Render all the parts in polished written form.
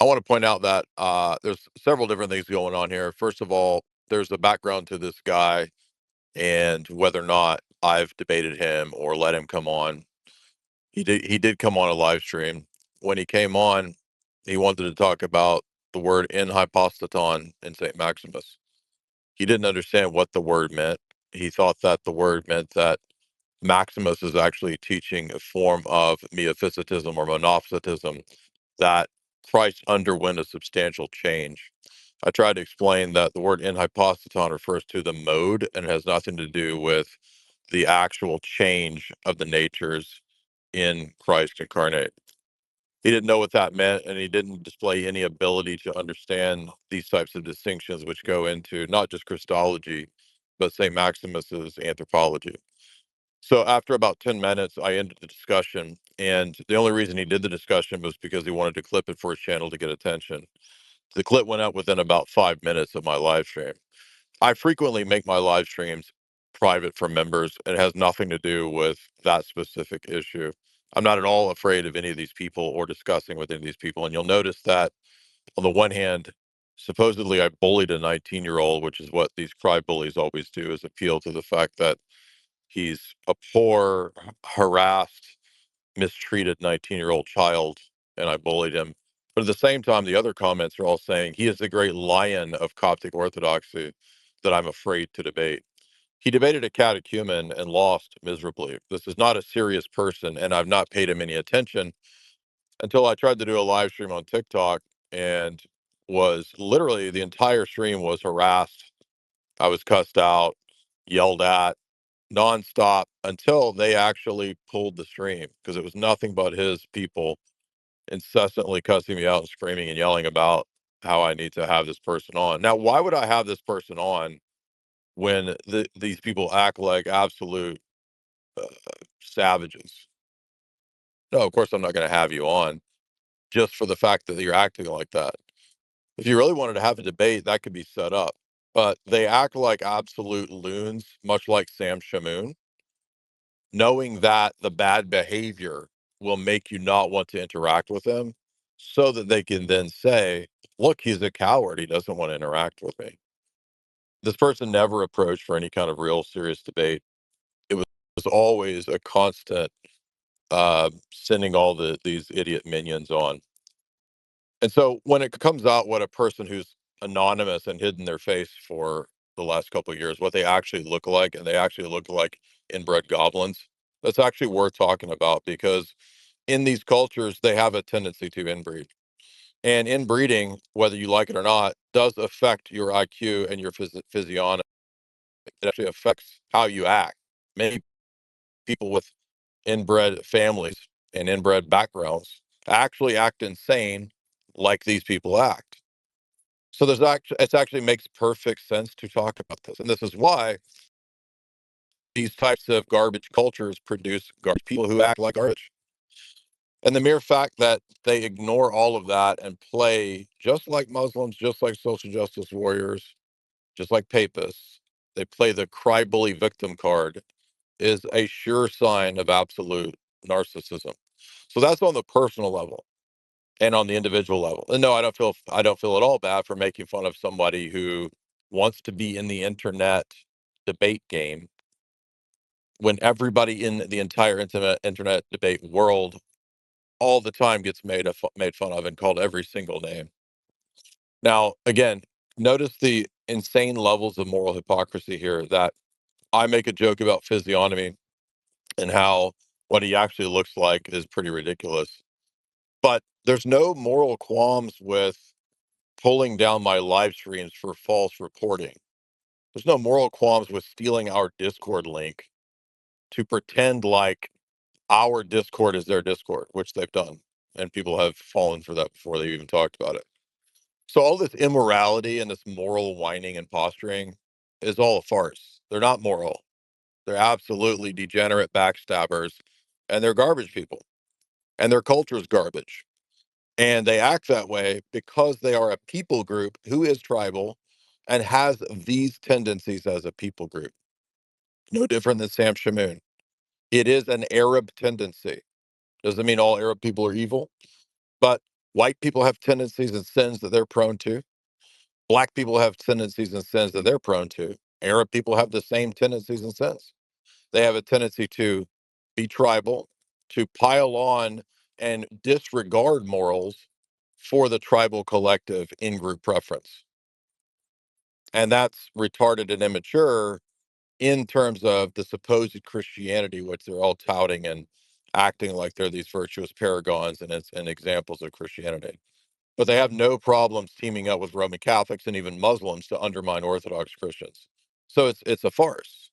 I want to point out that there's several different things going on here. First of all, there's a background to this guy and whether or not I've debated him or let him come on. He did come on a live stream. When he came on, he wanted to talk about the word in hypostaton in St. Maximus. He didn't understand what the word meant. He thought that the word meant that Maximus is actually teaching a form of meophysitism or monophysitism, that Christ underwent a substantial change. I tried to explain that the word in hypostaton refers to the mode and has nothing to do with the actual change of the natures in Christ incarnate. He didn't know what that meant, and he didn't display any ability to understand these types of distinctions, which go into not just Christology, but St. Maximus's anthropology. So after about 10 minutes, I ended the discussion. And the only reason he did the discussion was because he wanted to clip it for his channel to get attention. The clip went out within about 5 minutes of my live stream. I frequently make my live streams private for members. It has nothing to do with that specific issue. I'm not at all afraid of any of these people or discussing with any of these people. And you'll notice that on the one hand, supposedly I bullied a 19-year-old, which is what these cry bullies always do, is appeal to the fact that he's a poor, harassed, mistreated 19-year-old child, and I bullied him. But at the same time, the other comments are all saying he is the great lion of Coptic Orthodoxy that I'm afraid to debate. He debated a catechumen and lost miserably. This is not a serious person, and I've not paid him any attention until I tried to do a live stream on TikTok and was literally the entire stream was harassed. I was cussed out, yelled at, nonstop until they actually pulled the stream because it was nothing but his people incessantly cussing me out and screaming and yelling about how I need to have this person on. Now, why would I have this person on when these people act like absolute uh, savages? No, of course I'm not going to have you on just for the fact that you're acting like that. If you really wanted to have a debate, that could be set up. But they act like absolute loons, much like Sam Shamoon, knowing that the bad behavior will make you not want to interact with him so that they can then say, look, he's a coward. He doesn't want to interact with me. This person never approached for any kind of real serious debate. It was always a constant sending all these idiot minions on. And so when it comes out what a person who's anonymous and hidden their face for the last couple of years, what they actually look like, and they actually look like inbred goblins, that's actually worth talking about because in these cultures, they have a tendency to inbreed. And inbreeding, whether you like it or not, does affect your IQ and your physiognomy. It actually affects how you act. Many people with inbred families and inbred backgrounds actually act insane like these people act. So there's actually it actually makes perfect sense to talk about this. And this is why these types of garbage cultures produce garbage people who act like garbage. And the mere fact that they ignore all of that and play just like Muslims, just like social justice warriors, just like papists, they play the cry bully victim card is a sure sign of absolute narcissism. So that's on the personal level and on the individual level. And no, I don't feel at all bad for making fun of somebody who wants to be in the internet debate game when everybody in the entire internet debate world all the time gets made fun of and called every single name. Now, again, notice the insane levels of moral hypocrisy here that I make a joke about physiognomy and how what he actually looks like is pretty ridiculous. But there's no moral qualms with pulling down my live streams for false reporting. There's no moral qualms with stealing our Discord link to pretend like our Discord is their Discord, which they've done. And people have fallen for that before they even talked about it. So all this immorality and this moral whining and posturing is all a farce. They're not moral. They're absolutely degenerate backstabbers and they're garbage people. And their culture is garbage. And they act that way because they are a people group who is tribal and has these tendencies as a people group. No different than Sam Shamoon. It is an Arab tendency. Doesn't mean all Arab people are evil, but White people have tendencies and sins that they're prone to. Black people have tendencies and sins that they're prone to. Arab people have the same tendencies and sins. They have a tendency to be tribal, to pile on and disregard morals for the tribal collective in group preference. And that's retarded and immature in terms of the supposed Christianity, which they're all touting and acting like they're these virtuous paragons and examples of Christianity. But they have no problems teaming up with Roman Catholics and even Muslims to undermine Orthodox Christians. So it's a farce.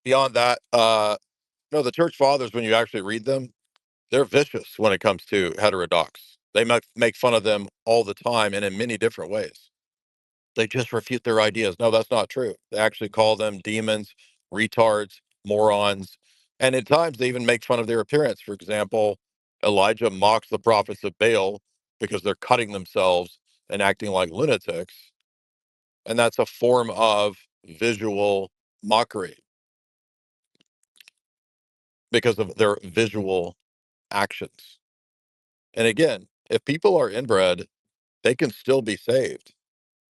Beyond that, no, the church fathers, when you actually read them, they're vicious when it comes to heterodox. They make fun of them all the time and in many different ways. They just refute their ideas. No, that's not true. They actually call them demons, retards, morons, and at times they even make fun of their appearance. For example, Elijah mocks the prophets of Baal because they're cutting themselves and acting like lunatics, and that's a form of visual mockery because of their visual actions. And again, if people are inbred, they can still be saved.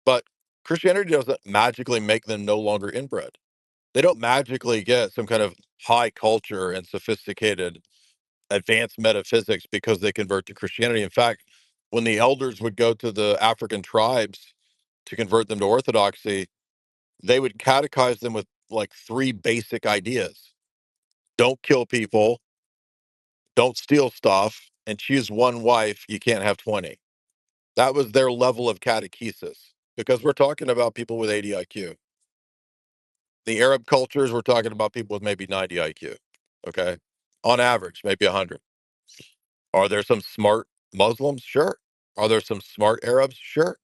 But Christianity doesn't magically make them no longer inbred. They don't magically get some kind of high culture and sophisticated advanced metaphysics because they convert to Christianity. In fact, when the elders would go to the African tribes to convert them to Orthodoxy, they would catechize them with like three basic ideas: don't kill people, don't steal stuff, and choose one wife. You can't have 20. That was their level of catechesis because we're talking about people with 80 IQ. The Arab cultures, we're talking about people with maybe 90 IQ. Okay. On average, maybe 100. Are there some smart Muslims? Sure. Are there some smart Arabs? Sure.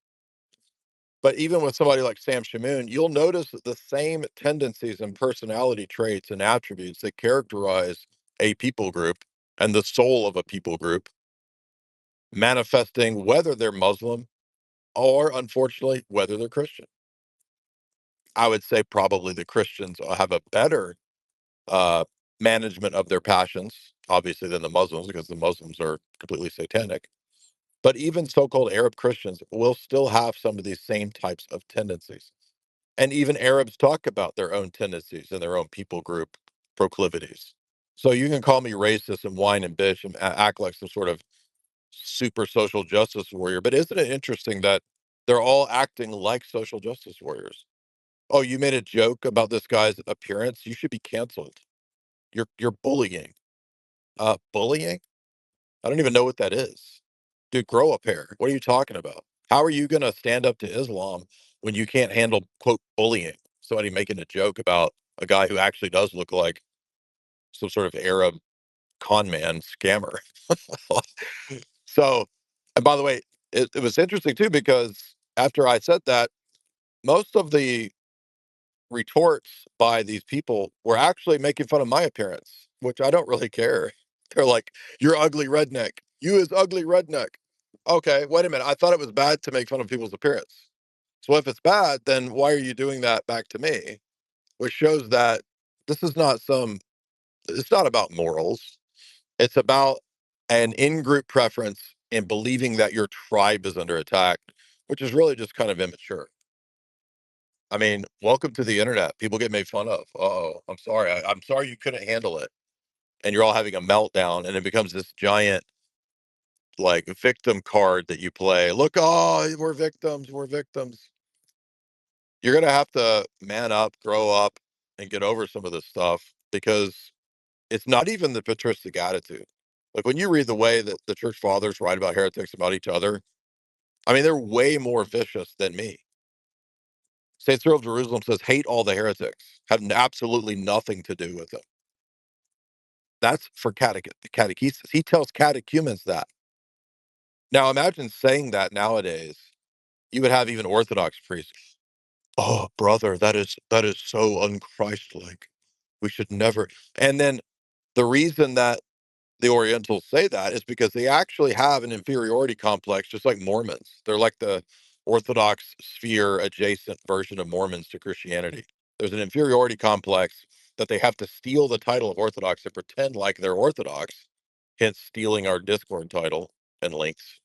But even with somebody like Sam Shamoon, you'll notice that the same tendencies and personality traits and attributes that characterize a people group and the soul of a people group manifesting whether they're Muslim or, unfortunately, whether they're Christian. I would say probably the Christians have a better uh, management of their passions, obviously, than the Muslims, because the Muslims are completely satanic. But even so called Arab Christians will still have some of these same types of tendencies. And even Arabs talk about their own tendencies and their own people group proclivities. So you can call me racist and whine and bitch and act like some sort of super social justice warrior. But isn't it interesting that they're all acting like social justice warriors? Oh, you made a joke about this guy's appearance. You should be canceled. You're bullying. Bullying? I don't even know what that is. Dude, grow a pair. What are you talking about? How are you going to stand up to Islam when you can't handle, quote, bullying? Somebody making a joke about a guy who actually does look like some sort of Arab con man scammer. So, and by the way, it was interesting too, because after I said that, most of the retorts by these people were actually making fun of my appearance, which I don't really care. They're like, "You're ugly redneck. You is ugly redneck." Okay, wait a minute. I thought it was bad to make fun of people's appearance. So if it's bad, then why are you doing that back to me? Which shows that this is not some, it's not about morals. It's about an in-group preference and believing that your tribe is under attack, which is really just kind of immature. I mean, welcome to the internet. People get made fun of. Oh, I'm sorry. I'm sorry you couldn't handle it. And you're all having a meltdown, and it becomes this giant, like, victim card that you play. Look, oh, we're victims. We're victims. You're going to have to man up, grow up, and get over some of this stuff because it's not even the patristic attitude. Like, when you read the way that the church fathers write about heretics about each other, I mean, they're way more vicious than me. St. Cyril of Jerusalem says, hate all the heretics, have absolutely nothing to do with them. That's for catechesis. He tells catechumens that. Now imagine saying that nowadays. You would have even Orthodox priests. Oh, brother, that is so unchristlike. We should never. And then the reason that the Orientals say that is because they actually have an inferiority complex, just like Mormons. They're like the Orthodox sphere adjacent version of Mormons to Christianity. There's an inferiority complex that they have to steal the title of Orthodox and pretend like they're Orthodox, hence stealing our Discord title and links,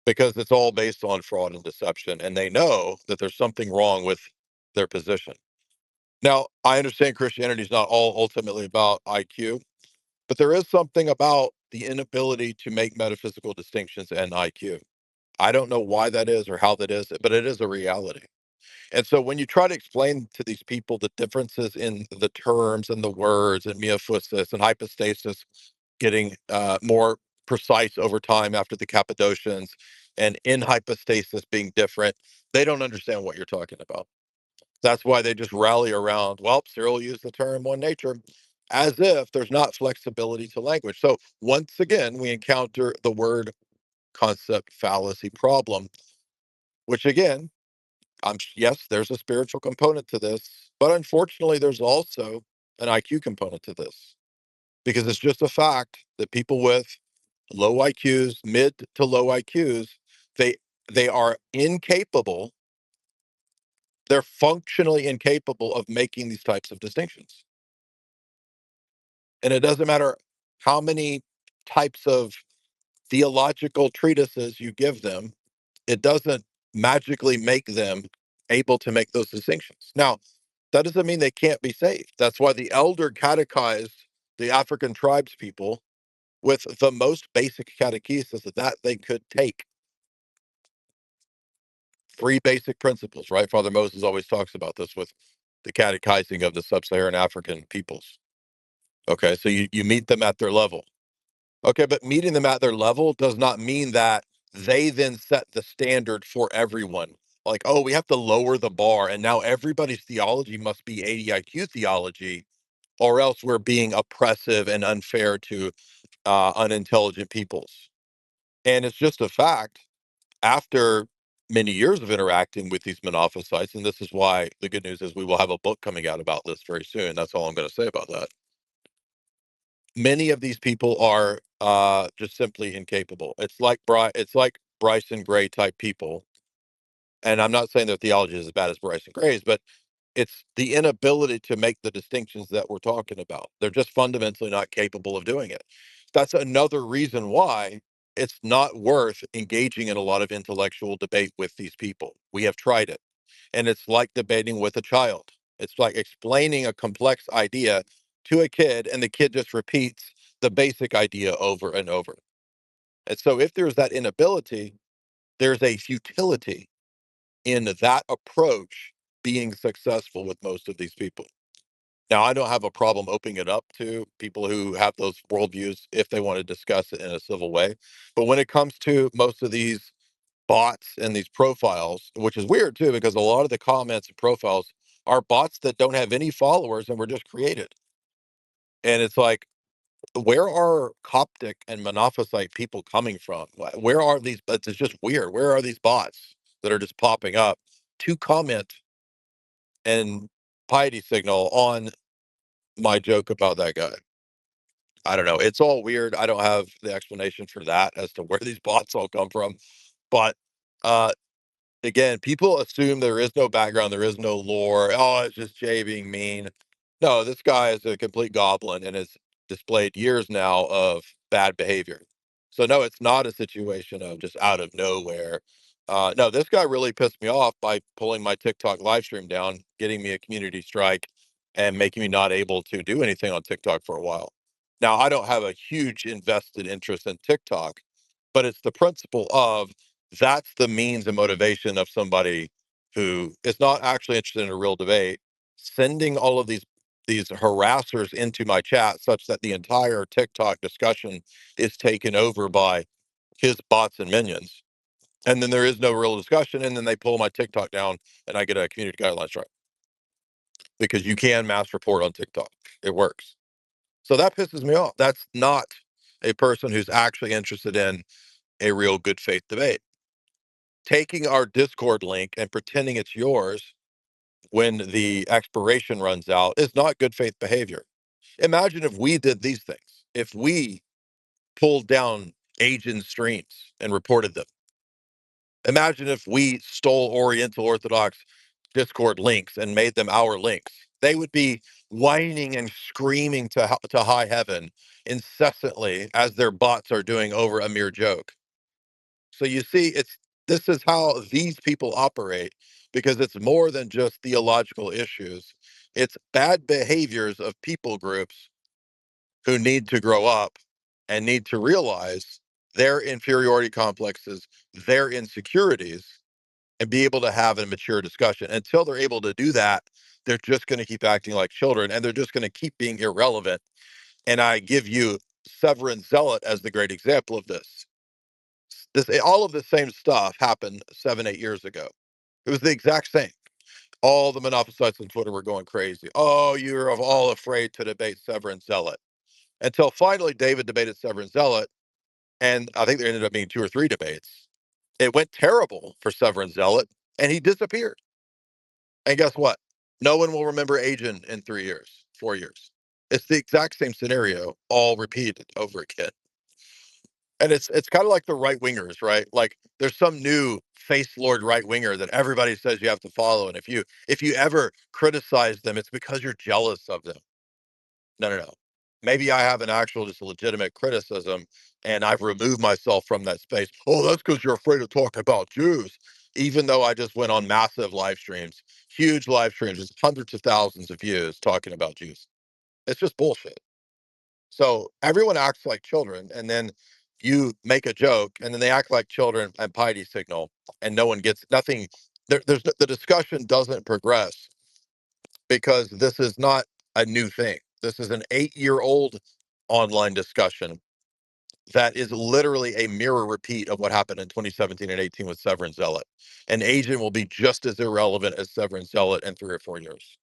because it's all based on fraud and deception. And they know that there's something wrong with their position. Now, I understand Christianity is not all ultimately about IQ, but there is something about the inability to make metaphysical distinctions and IQ. I don't know why that is or how that is, but it is a reality. And so when you try to explain to these people the differences in the terms and the words and miaphysis and hypostasis getting more precise over time after the Cappadocians and in hypostasis being different, they don't understand what you're talking about. That's why they just rally around, well, Cyril used the term one nature, as if there's not flexibility to language. So once again, we encounter the word concept fallacy problem, which again, yes, there's a spiritual component to this, but unfortunately, there's also an IQ component to this because it's just a fact that people with low IQs, mid to low IQs, they they are incapable, they're functionally incapable of making these types of distinctions. And it doesn't matter how many types of theological treatises you give them, it doesn't magically make them able to make those distinctions. Now, that doesn't mean they can't be saved. That's why the elder catechized the African tribes people with the most basic catechesis that they could take. Three basic principles, right? Father Moses always talks about this with the catechizing of the sub-Saharan African peoples. Okay, so you meet them at their level. Okay, but meeting them at their level does not mean that they then set the standard for everyone. Like, oh, we have to lower the bar, and now everybody's theology must be 80 IQ theology, or else we're being oppressive and unfair to unintelligent peoples. And it's just a fact after many years of interacting with these monophysites, and this is why the good news is we will have a book coming out about this very soon. That's all I'm going to say about that. Many of these people are just simply incapable. It's like Bryson Gray type people, and I'm not saying their theology is as bad as Bryson Gray's, but it's the inability to make the distinctions that we're talking about. They're just fundamentally not capable of doing it. That's another reason why it's not worth engaging in a lot of intellectual debate with these people. We have tried it, and it's like debating with a child. It's like explaining a complex idea to a kid, and the kid just repeats the basic idea over and over. And so, if there's that inability, there's a futility in that approach being successful with most of these people. Now, I don't have a problem opening it up to people who have those worldviews if they want to discuss it in a civil way. But when it comes to most of these bots and these profiles, which is weird too, because a lot of the comments and profiles are bots that don't have any followers and were just created. And it's like, where are Coptic and Monophysite people coming from? Where are these? It's just weird. Where are these bots that are just popping up to comment and piety signal on my joke about that guy? I don't know. It's all weird. I don't have the explanation for that as to where these bots all come from. But uh, again, people assume there is no background, there is no lore. Oh, it's just Jay being mean. No, this guy is a complete goblin and has displayed years now of bad behavior. So no, it's not a situation of just out of nowhere. No, this guy really pissed me off by pulling my TikTok live stream down, getting me a community strike, and making me not able to do anything on TikTok for a while. Now, I don't have a huge invested interest in TikTok, but it's the principle of that's the means and motivation of somebody who is not actually interested in a real debate, sending all of these harassers into my chat such that the entire TikTok discussion is taken over by his bots and minions. And then there is no real discussion, and then they pull my TikTok down and I get a community guidelines strike because you can mass report on TikTok. It works. So that pisses me off. That's not a person who's actually interested in a real good faith debate. Taking our Discord link and pretending it's yours when the expiration runs out is not good faith behavior. Imagine if we did these things, if we pulled down agent streams and reported them. Imagine if we stole Oriental Orthodox Discord links and made them our links. They would be whining and screaming to high heaven incessantly as their bots are doing over a mere joke. So you see, this is how these people operate because it's more than just theological issues. It's bad behaviors of people groups who need to grow up and need to realize their inferiority complexes, their insecurities, and be able to have a mature discussion. Until they're able to do that, they're just going to keep acting like children and they're just going to keep being irrelevant. And I give you Severin Zealot as the great example of this. All of the same stuff happened 7, 8 years ago. It was the exact same. All the monophysites on Twitter were going crazy. Oh, you're all afraid to debate Severin Zealot. Until finally David debated Severin Zealot, and I think there ended up being 2 or 3 debates. It went terrible for Severin Zealot, and he disappeared. And guess what? No one will remember Agent in 3 years, 4 years. It's the exact same scenario, all repeated over again. And it's kind of like the right wingers, right? Like there's some new face lord right winger that everybody says you have to follow, and if you ever criticize them, it's because you're jealous of them. No, no, no. Maybe I have an actual, just a legitimate criticism, and I've removed myself from that space. Oh, that's because you're afraid to talk about Jews. Even though I just went on massive live streams, huge live streams, with hundreds of thousands of views talking about Jews. It's just bullshit. So everyone acts like children, and then you make a joke, and then they act like children and piety signal, and no one gets nothing. The discussion doesn't progress because this is not a new thing. This is an 8-year-old online discussion that is literally a mirror repeat of what happened in 2017 and 18 with Severin Zealot. An agent will be just as irrelevant as Severin Zealot in 3 or 4 years.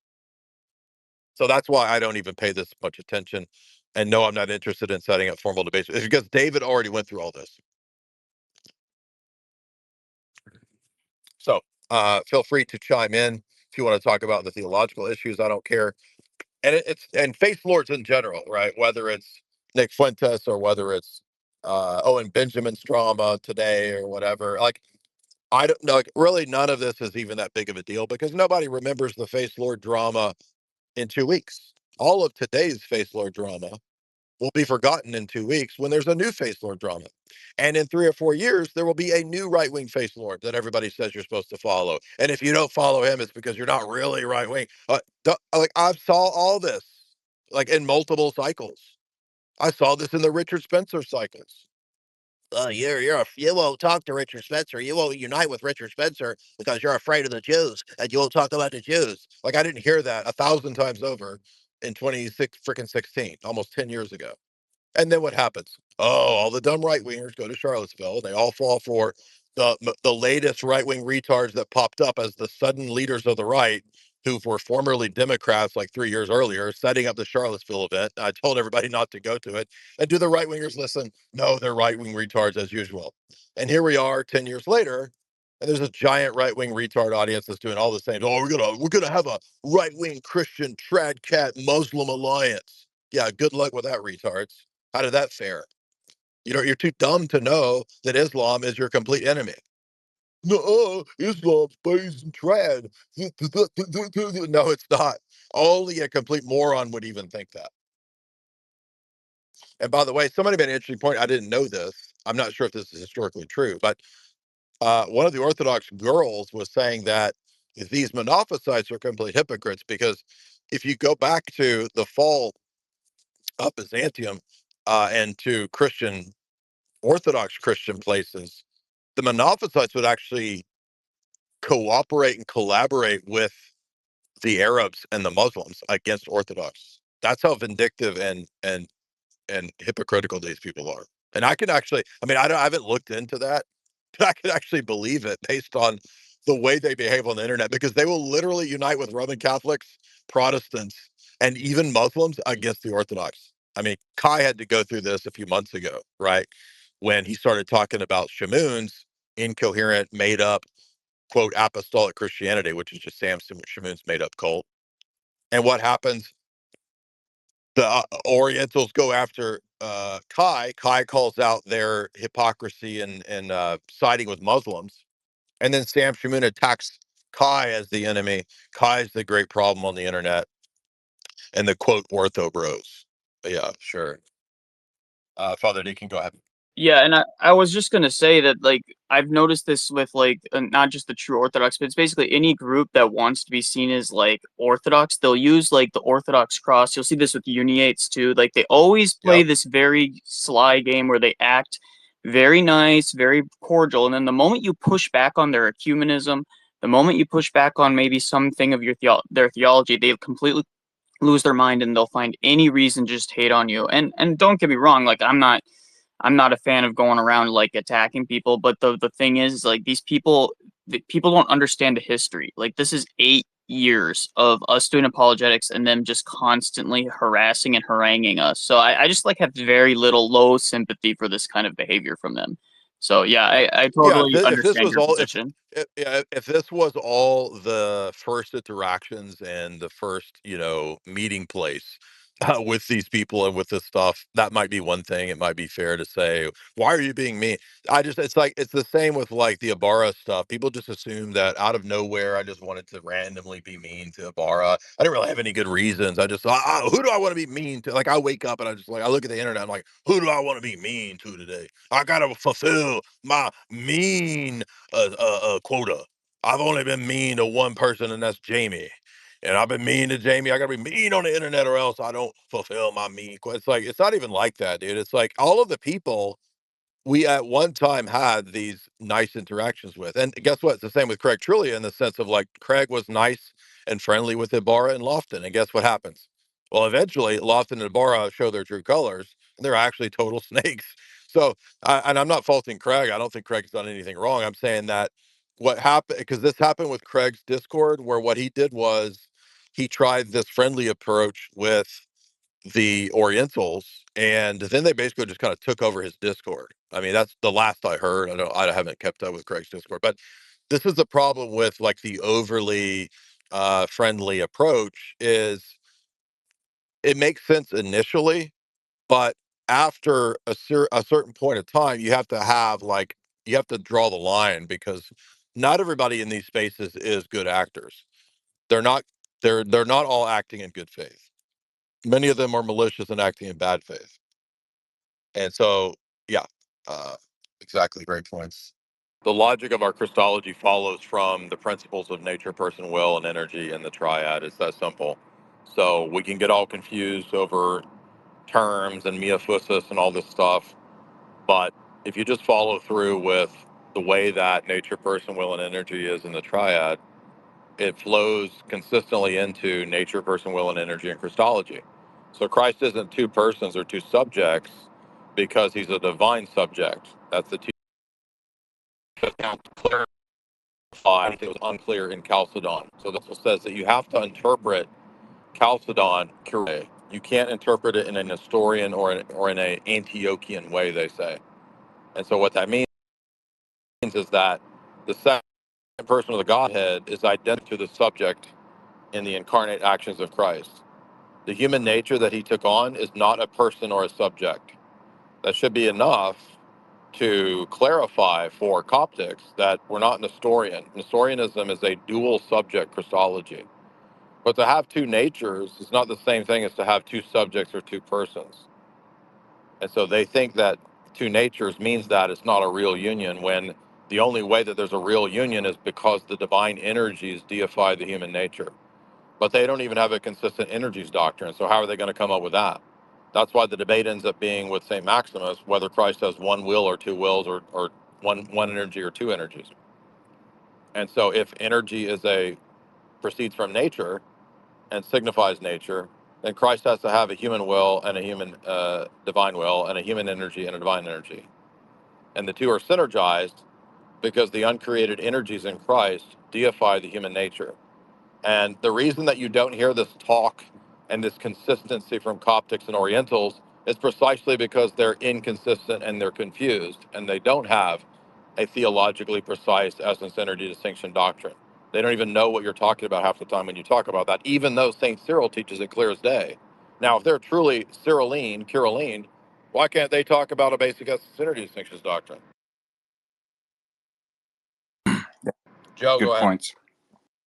So that's why I don't even pay this much attention. And no, I'm not interested in setting up formal debates. It's because David already went through all this. So feel free to chime in if you want to talk about the theological issues. I don't care. And it's and faith lords in general, right? Whether it's Nick Fuentes or whether it's Owen Benjamin's drama today or whatever. Like I don't know. Like, really, none of this is even that big of a deal because nobody remembers the faith lord drama in 2 weeks. All of today's faith lord drama will be forgotten in 2 weeks when there's a new face lord drama. And in 3 or 4 years, there will be a new right wing face lord that everybody says you're supposed to follow. And if you don't follow him, it's because you're not really right wing. Like I've saw all this like in multiple cycles. I saw this in the Richard Spencer cycles. You won't talk to Richard Spencer. You won't unite with Richard Spencer because you're afraid of the Jews and you won't talk about the Jews. Like I didn't hear that 1,000 times over in 26 freaking 16, almost 10 years ago. And then what happens? Oh, all the dumb right wingers go to Charlottesville, and they all fall for the latest right wing retards that popped up as the sudden leaders of the right, who were formerly Democrats like 3 years earlier, setting up the Charlottesville event. I told everybody not to go to it. And do the right wingers listen? No, they're right wing retards as usual. And here we are 10 years later, and there's a giant right wing retard audience that's doing all the same. Oh, we're gonna have a right wing Christian trad cat Muslim alliance. Yeah, good luck with that, retards. How did that fare? You're too dumb to know that Islam is your complete enemy. No, Islam's based in trad. No, it's not. Only a complete moron would even think that. And by the way, somebody made an interesting point. I didn't know this. I'm not sure if this is historically true, but one of the Orthodox girls was saying that these monophysites are complete hypocrites because if you go back to the fall of Byzantium and to Christian Orthodox Christian places, the Monophysites would actually cooperate and collaborate with the Arabs and the Muslims against Orthodox. That's how vindictive and hypocritical these people are. And I can actually, I haven't looked into that, but I can actually believe it based on the way they behave on the internet because they will literally unite with Roman Catholics, Protestants, and even Muslims against the Orthodox. I mean, Kai had to go through this a few months ago, right? When he started talking about Shamoun's incoherent, made up, quote, apostolic Christianity, which is just Sam Shamoun's made up cult. And what happens? The Orientals go after Kai. Kai calls out their hypocrisy and siding with Muslims, and then Sam Shamoun attacks Kai as the enemy. Kai is the great problem on the internet. and the quote ortho bros. But yeah, sure. Father D, can go ahead. Yeah, and I was just gonna say that like I've noticed this with like not just the true Orthodox, but it's basically any group that wants to be seen as like Orthodox. They'll use like the Orthodox cross. You'll see this with Uniates too. Like they always play Yep. this very sly game where they act very nice, very cordial, and then the moment you push back on their ecumenism, the moment you push back on maybe something of their theology, they completely lose their mind and they'll find any reason to just hate on you. And don't get me wrong, like I'm not a fan of going around like attacking people, but the thing is like people don't understand the history. Like this is 8 years of us doing apologetics and them just constantly harassing and haranguing us. So I just like have very little low sympathy for this kind of behavior from them. So yeah, I Yeah, totally if this understand was your all, position. yeah, if this was all the first interactions and the first, meeting place with these people and with this stuff, that might be one thing. It might be fair to say, why are you being mean? It's like, it's the same with like the Ibarra stuff. People just assume that out of nowhere, I just wanted to randomly be mean to Ibarra. I didn't really have any good reasons. I just thought, who do I want to be mean to? Like, I wake up and I look at the internet. I'm like, who do I want to be mean to today? I got to fulfill my mean quota. I've only been mean to one person, and that's Jamie. And I've been mean to Jamie. I gotta be mean on the internet, or else I don't fulfill my mean. It's like it's not even like that, dude. It's like all of the people we at one time had these nice interactions with. And guess what? It's the same with Craig Trullia in the sense of like Craig was nice and friendly with Ibarra and Lofton. And guess what happens? Well, eventually Lofton and Ibarra show their true colors, and they're actually total snakes. So, and I'm not faulting Craig. I don't think Craig's done anything wrong. I'm saying that what happened, because this happened with Craig's Discord, where what he did was he tried this friendly approach with the Orientals, and then they basically just kind of took over his Discord. I mean, that's the last I heard. I haven't kept up with Craig's Discord, but this is the problem with like the overly friendly approach is it makes sense initially, but after a certain point of time, you have to have like you have to draw the line because not everybody in these spaces is good actors. They're not they're not all acting in good faith. Many of them are malicious and acting in bad faith. And so, yeah, uh, exactly. Great points. The logic of our Christology follows from the principles of nature, person, will, and energy in the triad. It's that simple. So we can get all confused over terms and miaphysis and all this stuff. But if you just follow through with the way that nature, person, will, and energy is in the triad, it flows consistently into nature, person, will, and energy in Christology. So Christ isn't two persons or two subjects because he's a divine subject. That's the two. Clarify. I think it was unclear in Chalcedon. So this says that you have to interpret Chalcedon correctly. You can't interpret it in a Nestorian or in an Antiochian way, they say. And so what that means is that the second person of the Godhead is identical to the subject in the incarnate actions of Christ. The human nature that he took on is not a person or a subject. That should be enough to clarify for Coptics that we're not Nestorian. Nestorianism is a dual subject Christology. But to have two natures is not the same thing as to have two subjects or two persons. And so they think that two natures means that it's not a real union when the only way that there's a real union is because the divine energies deify the human nature. But they don't even have a consistent energies doctrine. So how are they going to come up with that? That's why the debate ends up being with St. Maximus whether Christ has one will or two wills or one energy or two energies. And so if energy proceeds from nature and signifies nature, then Christ has to have a human will and a human divine will and a human energy and a divine energy. And the two are synergized because the uncreated energies in Christ deify the human nature. And the reason that you don't hear this talk and this consistency from Coptics and Orientals is precisely because they're inconsistent and they're confused and they don't have a theologically precise essence energy distinction doctrine. They don't even know what you're talking about half the time when you talk about that, even though St. Cyril teaches it clear as day. Now, if they're truly Cyrilline, why can't they talk about a basic essence energy distinctions doctrine? Joe, Good go ahead. points.